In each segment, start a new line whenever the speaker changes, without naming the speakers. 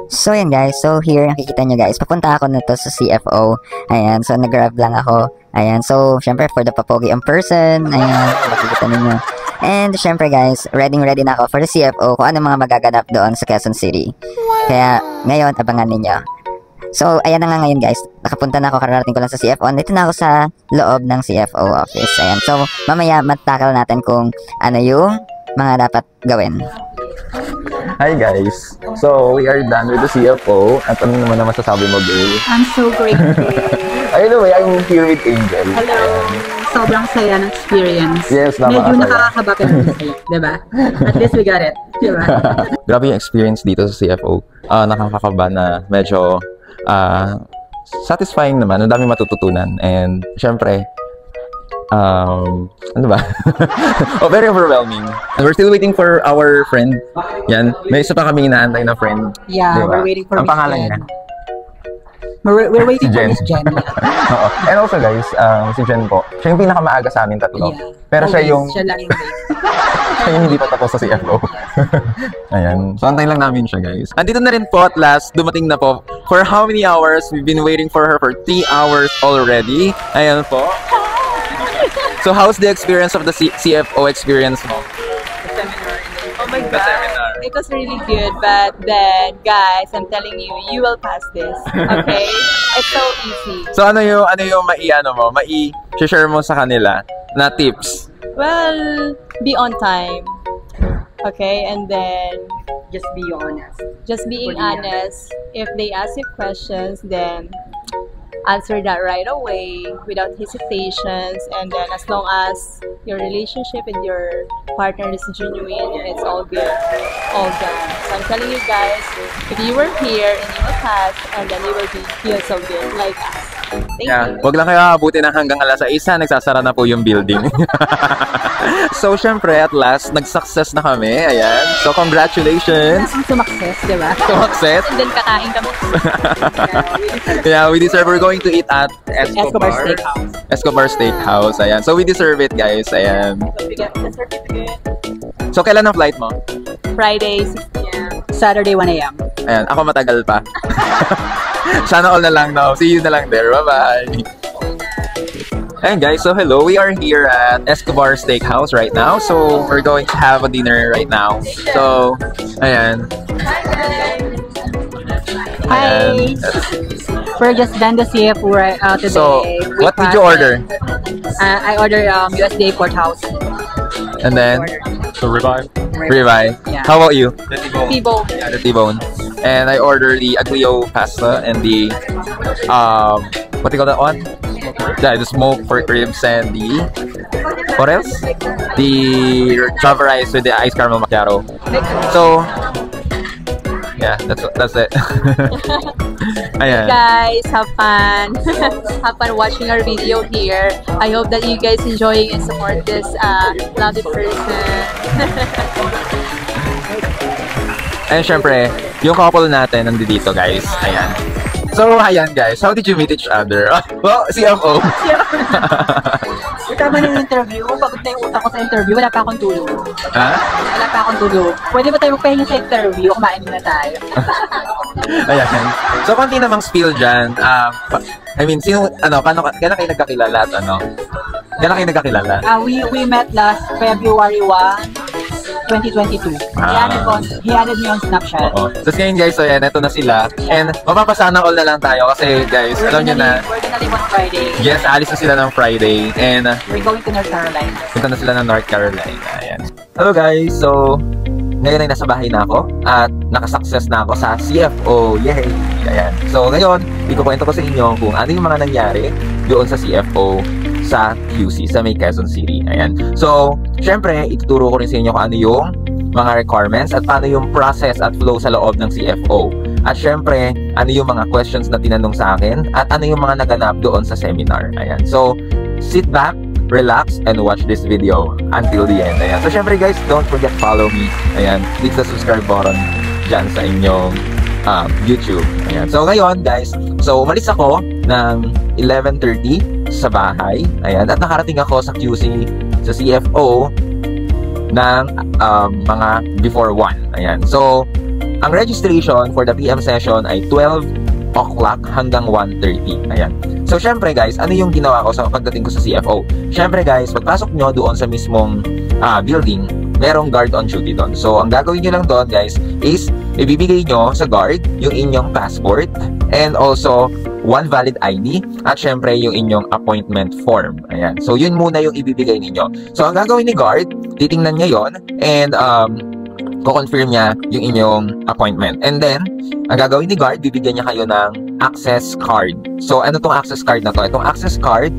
So yan guys, so here nakikita nyo guys, papunta ako nito sa CFO. Ayan, so nag-grab lang ako. Ayan, so syempre for the papogi ang person. Ayan, nakikita ninyo. And syempre guys, ready na ako for the CFO kung ano mga magaganap doon sa Quezon City. Kaya ngayon, abangan ninyo. So ayan na nga ngayon guys, nakapunta na ako, kararating ko lang sa CFO. Dito na ako sa loob ng CFO office. Ayan, so mamaya matakal natin kung ano yung mga dapat gawin.
Hi guys! So, we are done with the CFO. At ano naman na masasabi mo, girl?
I'm so grateful.
Anyway, I'm here with Angel.
Hello! Sobrang saya ng experience.
Yes,
medyo nakakakaba pero masaya, diba? At least we got it, diba?
Grabe yung experience dito sa CFO. Nakakakaba na medyo satisfying naman. Ang dami matututunan. And syempre, ano ba? Very overwhelming. And we're still waiting for our friend. Yan. May isa pa kami inaantay na friend.
Yeah, diba? We're waiting for
Ang pangalan niya?
We're waiting
si
for Miss Jen.
Oo. And also guys, si Jen po, siya yung pinakamaaga sa amin tatlo.
Yeah.
Pero siya yung...
Siya lang yung late.
Siya yung hindi pa tapos sa CFO. Ayan. So, antayin lang namin siya, guys. Andito na rin po at last. Dumating na po. For how many hours? We've been waiting for her for 3 hours already. Ayan po. So, how's the experience of the CFO experience mo?
The seminar. Oh my God. It was really good. But then, guys, I'm telling you, you will pass this. Okay? It's so easy.
So, ano yung mai-share mo sa kanila na tips?
Well, be on time. Okay, and then
just be honest.
Just being honest. If they ask you questions, then answer that right away without hesitations. And then as long as your relationship with your partner is genuine, it's all good, all done. So I'm telling you guys, if you were here and you will pass, and then you will feel so good like us. Thank you.
Wag lang kayo aabutin na hanggang alas 1, nagsasara na po yung building. So, syempre, at last, nag-success na kami. Ayan. So, congratulations.
Sumakses, di ba?
Sumakses.
And then kakain kami.
Yeah, we deserve. We're going to eat at
Escobar Steakhouse.
Escobar Steakhouse. Ayan. So, we deserve it, guys. Ayan.
So, we get the certificate.
So, kailan ang flight mo?
Friday, 6 p.m. Saturday, 1 a.m.
Ayan. Ako matagal pa. Sana all na lang now. See you na lang there. Bye-bye. Hey guys, so hello. We are here at Escobar Steakhouse right now. So, we're going to have a dinner right now. So, ayan.
Hi! We're just done the CFO today.
So, what did you order?
I ordered USDA Porthouse.
And then?
So, ribeye.
Ribeye.
Yeah.
How about you?
T-bone.
Yeah, the T-bone. And I ordered the aglio pasta and the, what do you call that one? Yeah, the smoked pork ribs and the, what else? The java rice with the ice caramel macchiato. So, yeah, that's it. Ayan.
Guys, have fun. Have fun watching our video here. I hope that you guys enjoying and support this lovely person.
And syempre, yung couple natin nandito guys. Ayan. So, ayan guys. How did you meet each other? Well, CFO.
Tama na yung interview. Pagod na yung utak ko sa interview. Wala pa akong tulog.
Ha?
Wala pa akong tulog. Pwede ba tayo magpahinga sa interview? Kumain na tayo.
Ayan. So, konti namang spill dyan. I mean, kailan kayo nagkakilala at ano? Kailan kayo nagkakilala?
We met last February 1, 2022. He added me on Snapchat.
Oo. Tapos ngayon guys, so yan, ito na sila. And mapapasana all na lang tayo kasi guys, alam nyo na.
We're gonna leave on Friday.
Yes, alis na sila ng Friday. And
we're going to North Carolina.
punta na sila ng North Carolina. Ayan. Hello guys, so ngayon ay nasa bahay na ako at nakasuccess na ako sa CFO. Yay! Ayan. So ngayon, ikukwento ko sa inyo kung ano yung mga nangyari doon sa CFO sa QC, sa May Quezon City. Ayan. So, syempre, ituturo ko rin sa inyo kung ano yung mga requirements at paano yung process at flow sa loob ng CFO. At syempre, ano yung mga questions na tinanong sa akin at ano yung mga naganap doon sa seminar. Ayan. So, sit back, relax, and watch this video until the end. Ayan. So, syempre guys, don't forget follow me. Ayan. Click the subscribe button dyan sa inyong YouTube. Ayan. So, ngayon guys, so umalis ako ng 11:30 sa bahay. Ayan. At nakarating ako sa QC, sa CFO ng mga before 1. Ayan. So, ang registration for the PM session ay 12 o'clock hanggang 1:30. Ayan. So, syempre guys, ano yung ginawa ko sa pagdating ko sa CFO? Syempre guys, pagpasok nyo doon sa mismong building, merong guard on duty doon. So, ang gagawin nyo lang doon guys is ibibigay nyo sa guard yung inyong passport and also one valid ID at syempre yung inyong appointment form. Ayan. So, yun muna yung ibibigay ninyo. So, ang gagawin ni guard, titingnan niya yon and ko-confirm niya yung inyong appointment. And then, ang gagawin ni guard, bibigyan niya kayo ng access card. So, ano tong access card na to? Itong access card,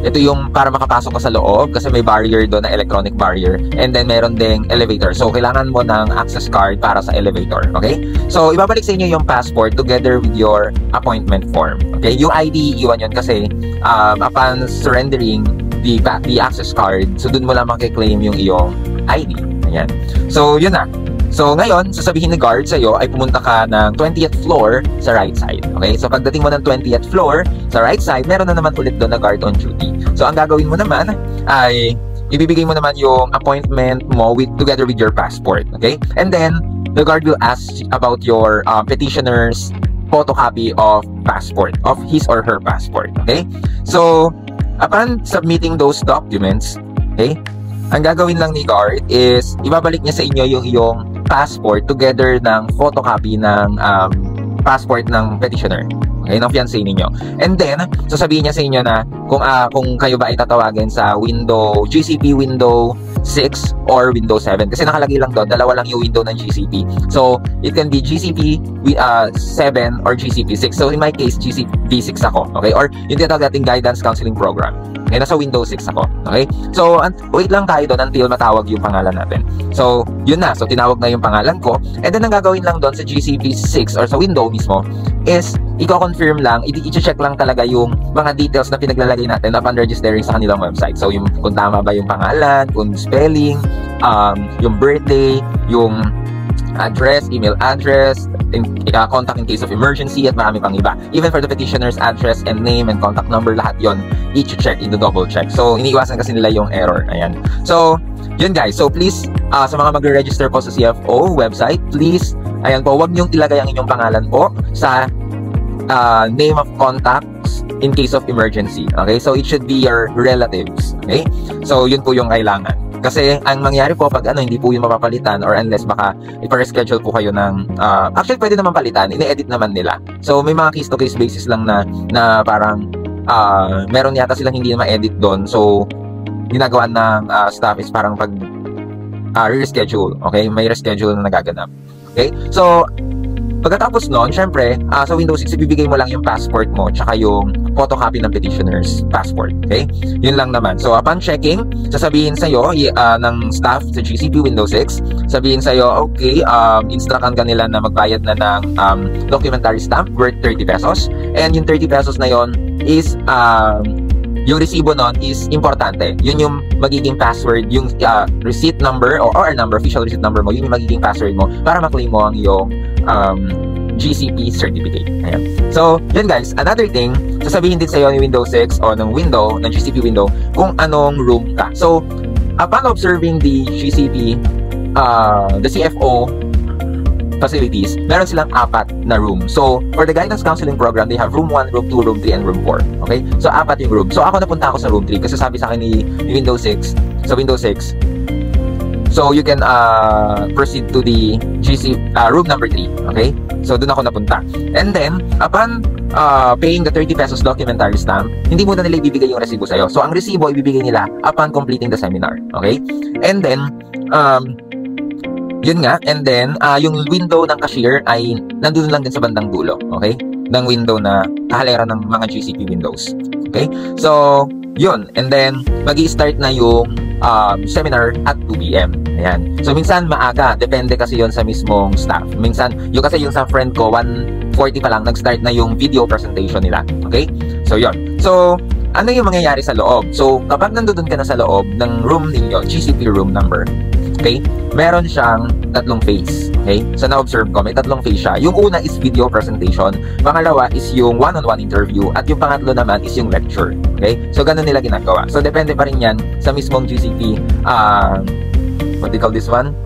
ito yung para makapasok ka sa loob kasi may barrier doon na electronic barrier. And then, meron ding elevator. So, kailangan mo ng access card para sa elevator. Okay? So, ibabalik sa inyo yung passport together with your appointment form. Okay? Yung ID, iwan yun kasi upon surrendering the access card, so dun mo lang makiklaim yung iyong ID. Ayan. So, yun na. So, ngayon, sasabihin ni guard sa'yo ay pumunta ka ng 20th floor sa right side. Okay? So, pagdating mo ng 20th floor sa right side, meron na naman ulit doon na guard on duty. So, ang gagawin mo naman ay ibibigay mo naman yung appointment mo together with your passport. Okay? And then, the guard will ask about your petitioner's photocopy of passport, of his or her passport. Okay? So, upon submitting those documents, okay, ang gagawin lang ni guard is ibabalik niya sa inyo yung iyong passport together ng photocopy ng passport ng petitioner. Okay, ng fiancé ninyo. And then, sasabihin niya sa inyo na kung kayo ba ay tatawagin sa GCP window 6 or window 7. Kasi nakalagay lang doon, dalawa lang yung window ng GCP. So, it can be GCP 7 or GCP 6. So, in my case, GCP 6 ako. Okay? Or yung tinatawag nating guidance counseling program. Okay, nasa window 6 ako. Okay? So, wait lang tayo doon until matawag yung pangalan natin. So, yun na. So, tinawag na yung pangalan ko. And then, ang gagawin lang doon sa GCP 6 or sa window mismo is i-confirm lang, i-check lang talaga yung mga details na pinaglalagay natin upon registering sa kanilang website. So, yung kung tama ba yung pangalan, kung spelling, yung birthday, yung address, email address, contact in case of emergency, at marami pang iba. Even for the petitioner's address and name and contact number, lahat yon i-check, double check. So, iniiwasan kasi nila yung error. Ayan. So, yun guys. So, please, sa mga magre-register po sa CFO website, please, ayan po, huwag niyong ilagay ang inyong pangalan po sa name of contacts in case of emergency. Okay? So, it should be your relatives. Okay? So, yun po yung kailangan. Kasi, ang mangyari po pag hindi po yung mapapalitan or unless baka ipa-reschedule po kayo ng actually, pwede naman palitan. Ini-edit naman nila. So, may mga case-to-case basis lang na parang meron yata silang hindi na ma-edit doon. So, ginagawa ng staff is parang pag reschedule. Okay? May reschedule na nagaganap. Okay? So, pagkatapos nun, syempre, sa Windows 6, ibibigay mo lang yung passport mo tsaka yung photocopy ng petitioner's passport. Okay? Yun lang naman. So, upon checking, sasabihin sa'yo ng staff sa GCP Windows 6, sabihin sa'yo, okay, instructan ka nila na magbayad na ng documentary stamp worth 30 pesos. And yung 30 pesos na yon is yung resibo nun is importante. Yun yung magiging password, yung receipt number or OR number, official receipt number mo, yun yung magiging password mo para maklaim mo ang iyong GCP certificate. Ayan. So, yun guys. Another thing, sasabihin din sa'yo ni Windows 6 o ng GCP window kung anong room ka. So, upon observing the GCP, the CFO facilities, meron silang 4 na room. So, for the guidance counseling program, they have room 1, room 2, room 3, and room 4. Okay? So, 4 yung room. So, ako napunta ako sa room 3 kasi sabi sa akin ni Windows 6, sa Windows 6, so you can proceed to the room number 3. Okay? So, doon ako napunta. And then, upon paying the 30 pesos documentary stamp, hindi muna nila ibibigay yung resibo sa'yo. So, ang resibo ibibigay nila upon completing the seminar. Okay? And then, yun nga, and then, yung window ng cashier ay nandun lang din sa bandang dulo, okay? Ng window na kahalera ng mga GCP windows, okay? So, yun, and then, magi-start na yung seminar at 2 PM. Ayan. So, minsan maaga, depende kasi yon sa mismong staff. Minsan, kasi yung sa friend ko, 1:40 pa lang, nag-start na yung video presentation nila, okay? So, yun. So, ano yung mangyayari sa loob? So, kapag nandun ka na sa loob ng room ninyo, GCP room number, okay? Meron siyang 3 phase. Okay? So, na-observe ko, may 3 phase siya. Yung una is video presentation. Pangalawa is yung one-on-one interview. At yung pangatlo naman is yung lecture. Okay? So, ganun nila ginagawa. So, depende pa rin yan sa mismong GCP, what do you call this one?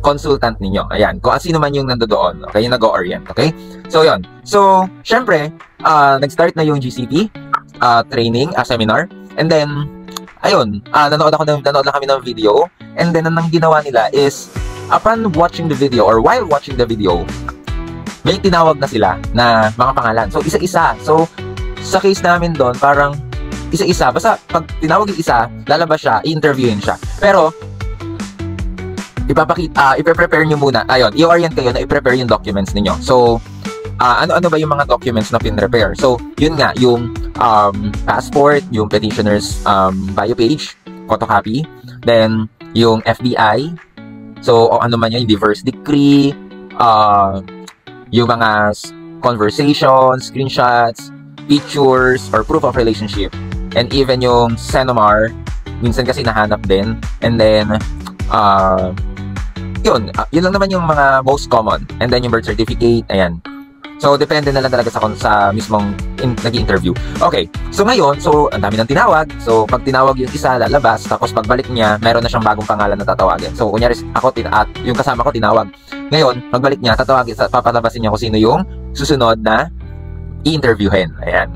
consultant ninyo. Ayan, kung sino man yung nandoon, okay, yung nag-orient, okay? So, yun. So, syempre, nag-start na yung GCP training, seminar, and then, ayun, nanood lang kami ng video, and then, ang ginawa nila is, upon watching the video, or while watching the video, may tinawag na sila na mga pangalan. So, isa-isa. So, sa case namin doon, parang, isa-isa. Basta, pag tinawag yung isa, lalabas siya, i-interviewin siya. Pero, i-prepare nyo muna. Ayun, i-orient kayo na i-prepare yung documents ninyo. So, ano ba yung mga documents na pin-prepare? So, yun nga, yung passport, yung petitioner's bio page, photocopy, then, yung FBI, so, ano man yun, yung divorce decree, yung mga conversations, screenshots, pictures, or proof of relationship, and even yung Senomar, minsan kasi nahanap din, and then, yun lang naman yung mga most common. And then yung birth certificate, ayan. So, depende na lang talaga sa mismong nag-interview. Okay, so ngayon, ang dami ng tinawag. So, pag tinawag yung isa, lalabas. Tapos, pagbalik niya, meron na siyang bagong pangalan na tatawagin. So, kunyari, ako, at yung kasama ko, tinawag. Ngayon, pagbalik niya, papalabasin niya kung sino yung susunod na i-interviewin. Ayan.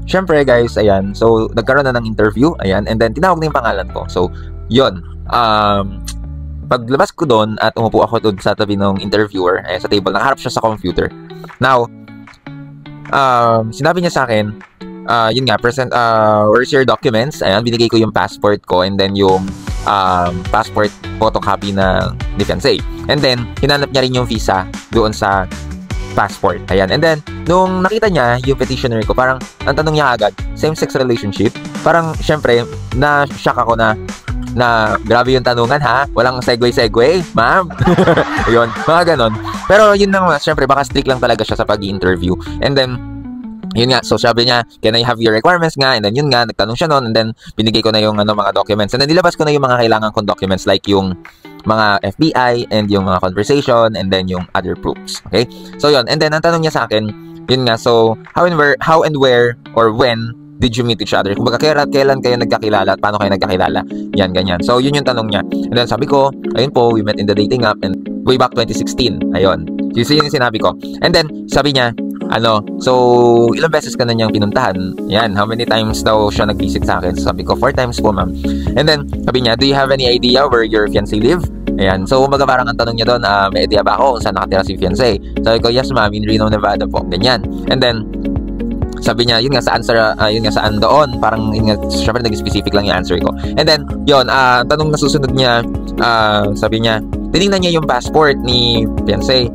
Siyempre, guys, ayan. So, nagkaroon na ng interview. Ayan. And then, tinawag na yung pangalan ko. So, yun. Paglabas ko doon at umupo ako doon sa tabi ng interviewer, sa table, nakaharap siya sa computer. Now, sinabi niya sa akin, yun nga, where's your documents? Ayan, binigay ko yung passport ko and then yung passport photocopy na ni fiancé. And then, hinanap niya rin yung visa doon sa passport. Ayan. And then, nung nakita niya yung petitioner ko, parang, ang tanong niya agad, same-sex relationship? Parang, syempre, na-shock ako na grabe yung tanungan ha, walang segue, ma'am. Yun, mga ganon. Pero yun naman, syempre baka strict lang talaga siya sa pag-interview. And then, yun nga, so sabi niya, can I have your requirements nga? And then yun nga, nagtanong siya noon, and then binigay ko na yung mga documents. And then nilabas ko na yung mga kailangan kong documents, like yung mga FBI and yung mga conversation and then yung other proofs. Okay? So yun, and then ang tanong niya sa akin, yun nga, so how and where or when did you meet each other? Kung baga, kailan kayo nagkakilala at paano kayo nagkakilala? Yan, ganyan. So, yun yung tanong niya. And then, sabi ko, ayun po, we met in the dating app and way back 2016. Ayun. Yun yung sinabi ko. And then, sabi niya, so, ilang beses ka na niyang pinuntahan? Yan, how many times daw siya nag-visit sa akin? So, sabi ko, 4 times po, ma'am. And then, sabi niya, do you have any idea where your fiancé live? Ayan. So, umaga parang ang tanong niya doon, may idea ba ako kung saan nakatira si fiancé? Sabi ko, yes, ma'am, in Reno, Nevada po. Ganyan. And then, sabi niya, yun nga saan doon, parang yun nga, syempre nag-specific lang yung answer ko. And then, yun, tanong na susunod niya, sabi niya, tinignan niya yung passport ni fiancé.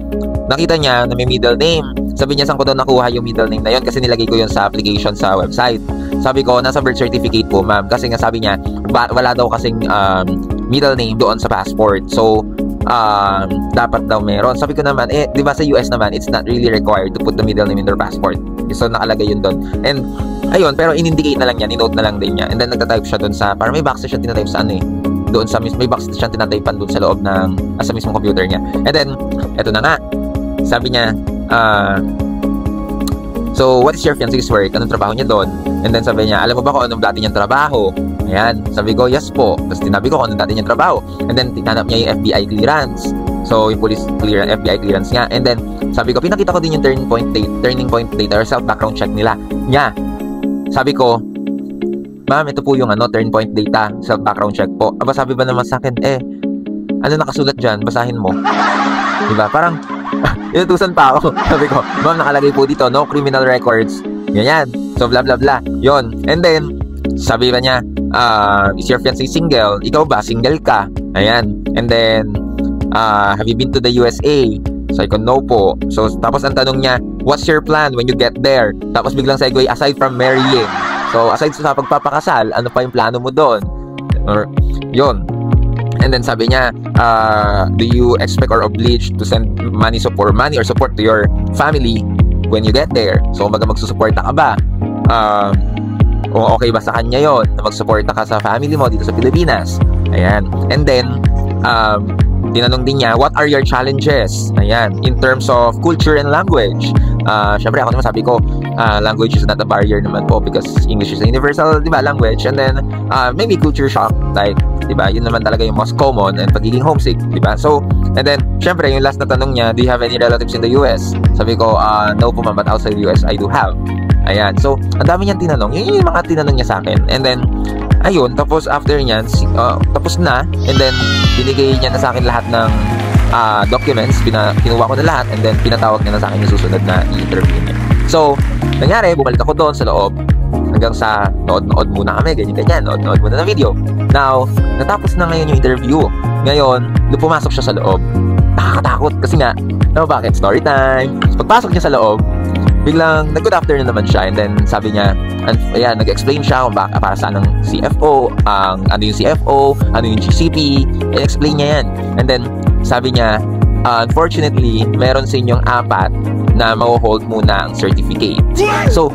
Nakita niya na may middle name. Sabi niya, saan ko daw nakuha yung middle name na yun? Kasi nilagay ko yun sa application sa website. Sabi ko, nasa birth certificate po, ma'am. Kasi nga sabi niya, wala daw kasing middle name doon sa passport. So, dapat daw meron. Sabi ko naman, di ba sa US naman, it's not really required to put the middle name in their passport. So, nakalagay yun doon. And, ayun, pero in-indicate na lang niya, ni-note na lang din niya. And then, nagtatype siya doon sa, parang may box siya tinatype sa doon sa, may box siya tinatypean doon sa loob ng, sa mismong computer niya. And then, eto na nga. Sabi niya, so, what is your fiancé's work? Anong trabaho niya doon? And then, sabi niya, alam mo ba kung anong dati niyang trabaho? Ayan. Sabi ko, yes po. Tapos, tinabi ko kung anong dati niyang trabaho. And then, tinanap niya yung FBI clearance. So, yung police clearance, FBI clearance nga. And then, sabi ko, pinakita ko din yung turning point data or self-background check nila. Niya. Sabi ko, ma'am, ito po yung turn point data, self-background check po. Aba, sabi ba naman sa akin, ano nakasulat dyan? Basahin mo. Diba? Parang, inutusan pa ako. Sabi ko, ma'am, nakalagay po dito, no criminal records. Ganyan. So, blah, blah, blah. Yon. And then, sabi ba niya, is your fiancé single? Ikaw ba? Single ka? Ayan. And then, have you been to the USA? Sabi ko, no po. So, tapos ang tanong niya, what's your plan when you get there? Tapos biglang segue, aside from marrying. So, aside sa pagpapakasal, ano pa yung plano mo doon? Or, yun. And then sabi niya, do you expect or obliged to send money or support to your family when you get there? So, magsusuporta ka ba? O okay ba sa kanya yon na magsuporta ka sa family mo dito sa Pilipinas? Ayan. And then, tinanong din niya, what are your challenges? Ayan, in terms of culture and language. Syempre ako naman sabi ko, language is not a barrier naman po because English is a universal, di ba, language. And then, maybe culture shock, like diba? Yun naman talaga yung most common, and pagiging homesick, diba? So, and then, syempre, yung last na tanong niya, do you have any relatives in the US? Sabi ko, no po ma'am, but outside the US, I do have. Ayan. So, ang dami niyang tinanong. Yun yung mga tinanong niya sa akin. And then, ayun, tapos after niyan, tapos na, and then, binigay niya na sa akin lahat ng documents, kinuha ko na lahat, and then, pinatawag niya na sa akin yung susunod na i-interview niya. So, nangyari, bumalik ako doon sa loob, hanggang sa nood-nood muna kami, ganyan-ganyan, nood-nood muna ng video. Now, natapos na ngayon yung interview. Ngayon, pumasok siya sa loob. Nakakatakot kasi nga, bakit? Story time. Pagpasok niya sa loob, biglang nag-good afternoon naman siya, and then sabi niya, ayan, nag-explain siya kung para saan ang CFO, ano yung CFO, ano yung GCP, explain niya yan. And then, sabi niya, unfortunately, meron sa inyong 4 na ma-hold muna ang certificate. So,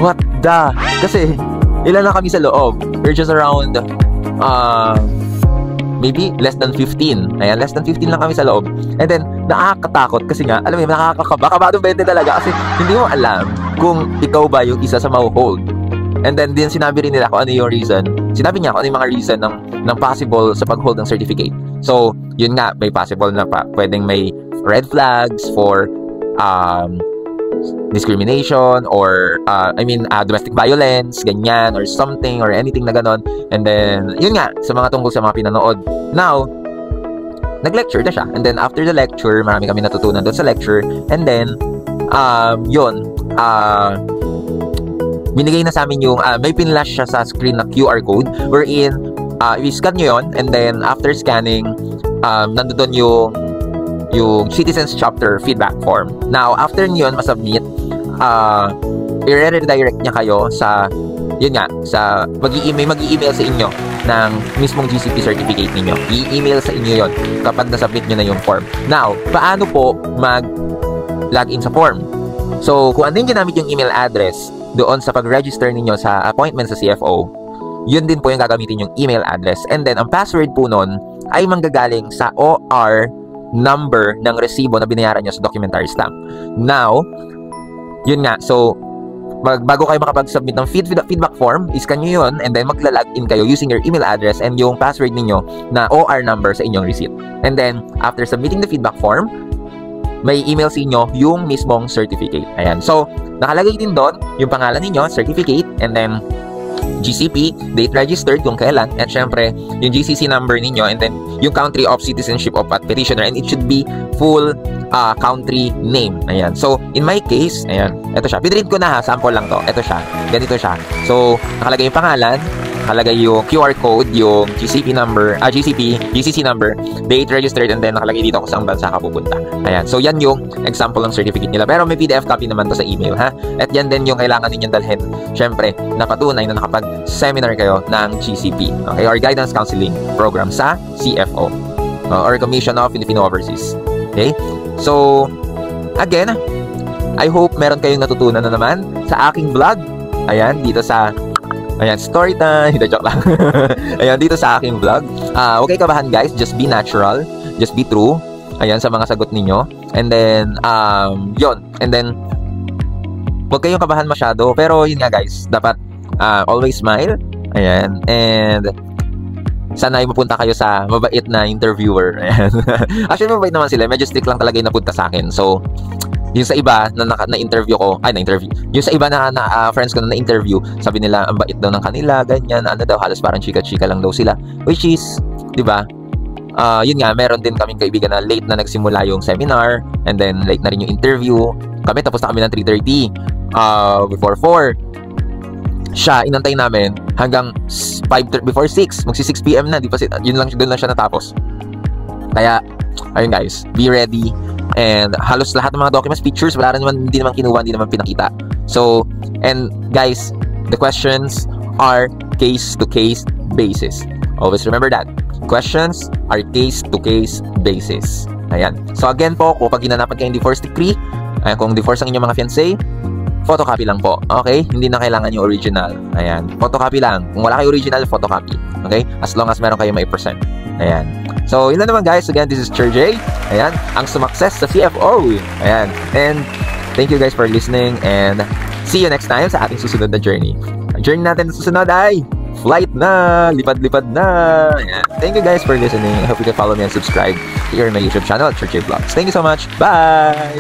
what the? Kasi, ilan na kami sa loob? We're just around, maybe less than 15. Ayan, less than 15 lang kami sa loob. And then, nakakatakot kasi nga, alam mo, nakakakaba. Kabado 20 talaga kasi hindi mo alam kung ikaw ba yung isa sa ma-hold. And then, din sinabi rin nila kung ano yung reason. Sinabi niya kung ano yung mga reason ng possible sa pag-hold ng certificate. So, yun nga, may possible na pwedeng may red flags for discrimination or domestic violence, ganyan, or something, or anything na ganon. And then, yun nga, sa mga tungkol sa mga pinanood. Now, nag-lecture na siya. And then, after the lecture, marami kami natutunan doon sa lecture. And then, binigay na sa amin yung, may pinlash siya sa screen na QR code, wherein, i-scan nyo yun, and then, after scanning, nandoon yung Citizens Chapter feedback form. Now, after nyon masubmit, i-redirect niya kayo sa, yun nga, sa mag-i-email sa inyo ng mismong GCP certificate ninyo. I-email sa inyo yon kapag nasubmit nyo na yung form. Now, paano po mag-login sa form? So, kung ano yung ginamit yung email address doon sa pag-register ninyo sa appointment sa CFO, yun din po yung gagamitin yung email address. And then, ang password po nun ay manggagaling sa OR number ng resibo na binayaran nyo sa documentary stamp. Now, yun nga, so, bago kayo makapag-submit ng feedback form, iscan nyo yun, and then magla-login kayo using your email address and yung password ninyo na OR number sa inyong receipt. And then, after submitting the feedback form, may email sa inyo yung mismong certificate. Ayan. So, nakalagay din doon yung pangalan ninyo, certificate, and then GCP, date registered kung kailan, at syempre yung GCC number ninyo, and then yung country of citizenship of that petitioner, and it should be full country name. Ayan. So, in my case, ayan, ito siya. Pinread ko na ha, sample lang to. Ito siya. Ganito siya. So, nakalagay yung pangalan, nakalagay yung QR code, yung GCP number, GCC number, date registered, and then nakalagay dito kung saan bansa ka pupunta. Ayan. So, yan yung example ng certificate nila. Pero may PDF copy naman to sa email, ha? At yan din yung kailangan ninyong dalhin. Syempre, napatunay na nakapag-seminar kayo ng GCP, okay? Or Guidance Counseling Program sa CFO, or Commission of Filipino Overseas. Okay? So, again, I hope meron kayong natutunan na naman sa aking vlog. Ayan, dito sa story time. Joke lang. Ayan, dito sa aking vlog. Huwag kayo kabahan, guys. Just be natural. Just be true. Ayan, sa mga sagot ninyo. And then, yun. And then, huwag kayong kabahan masyado. Pero, yun nga, guys. Dapat, always smile. Ayan. And, sana ay mapunta kayo sa mabait na interviewer. Ayan. Actually, mabait naman sila. Medyo strict lang talaga yung napunta sa akin. So, yung sa iba na interview ko, yung sa iba na friends ko na interview, sabi nila ang bait daw ng kanila, ganyan, ano daw, halos parang chika-chika lang daw sila, which is, di ba, yun nga, meron din kaming kaibigan na late na nagsimula yung seminar, and then late na rin yung interview. Kami tapos na kami ng 3:30, before 4 siya, inantay namin hanggang 5:30, before 6, magsi 6 PM na, di pa, doon lang siya natapos. Kaya, ayun guys, be ready. And halos lahat ng mga documents, pictures, hindi naman kinuha, hindi naman pinakita. So, and guys, the questions are case-to-case basis. Always remember that. Questions are case-to-case basis. Ayan. So again po, kung ginanapan kayo yung divorce decree, kung divorce ang inyong mga fiancé, photocopy lang po. Okay? Hindi na kailangan yung original. Ayan. Photocopy lang. Kung wala kayo original, photocopy. Okay? As long as meron kayo may percent. Ayan. So, yun na naman guys. Again, this is Churjay. Ayan. Ang sumakses sa CFO. Ayan. And thank you guys for listening, and see you next time sa ating susunod na journey. Ang journey natin sa susunod ay flight na! Lipad-lipad na! Ayan. Thank you guys for listening. I hope you can follow me and subscribe here in my YouTube channel at Churchy Vlogs. Thank you so much. Bye!